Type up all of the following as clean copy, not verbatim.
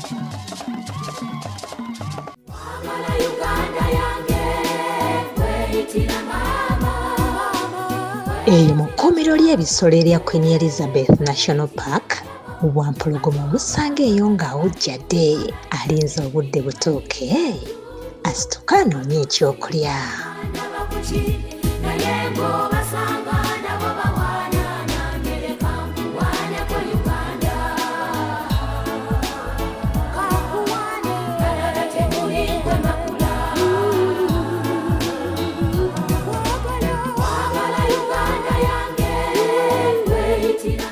Eyo mu kkuumiro ly'ebisolo erya Queen Elizabeth National Park, Wampologoma omusanga eyo ng'awujjadde alinze obudde butuuke asituka anoonya ekyokulya.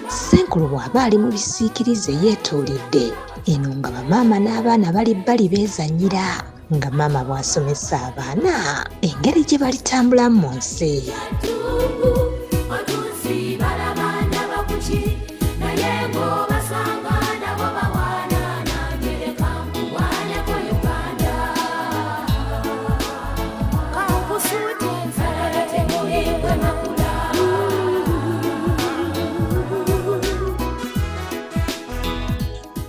Senkulu bw'aba ali mu bisiikirize yeetuulidde eno nga bamaama n'abaana bali bbali beezannyira nga maama bw'asomesa abaana engeri gye balitambulamu mu nsi.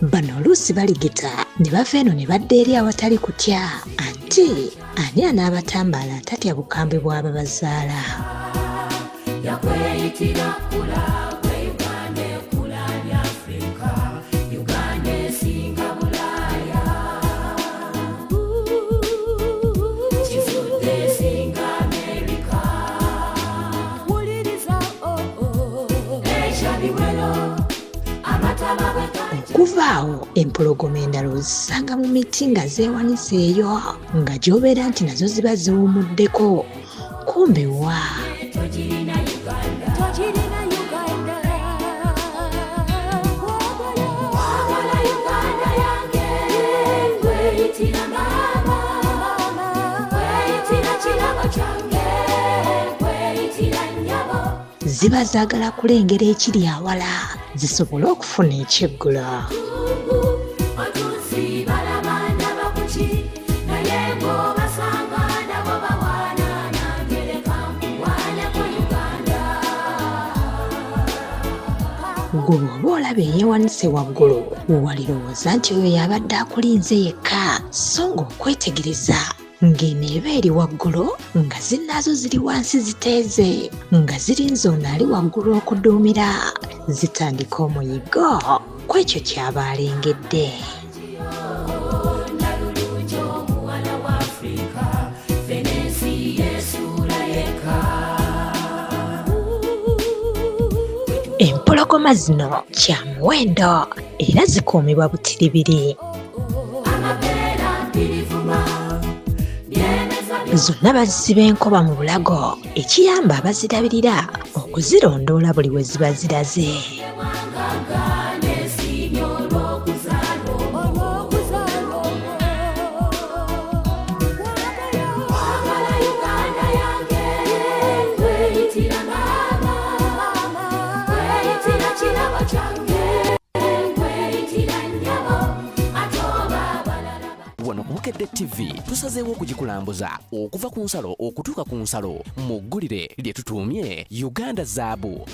Bano oluusi baligita ne bava eno ne badda eri awatali kutya, anti ani anaabatambaala atatya bukambwe bw'aba bazaala. Okuva awo empologoma endala ozisanga mu miti nga zeewanise eyo nga gy'obeera nti nazo ziba ziwumuddeko. Kumbe wa ziba zaagala kulengera ekiri awala zisobole okufuna ekyeggulo. Gwe bw'oba olaba eyeewanise waggulu walirowooza nti oyo yabadde akulinze yekka, so ng'okwetegereza ng'eno eba eri waggulu nga zinnaazo ziri wansi ziteeze nga zirinze ono ali waggulu okuduumira zitandika omuyiggo ku ekyo ky'aba alengedde. Empologoma zino kya muwendo era zikuumibwa butiribiri. Zonna bazisiba enkoba mu bulago ekiyamba abazirabirira okuzirondoola buli we ziba ziraze. Bukedde TV tusazeewo okugikulambuza okuva ku nsalo okutuuka ku nsalo mu ggulire lye tutuumye Uganda Zaabu.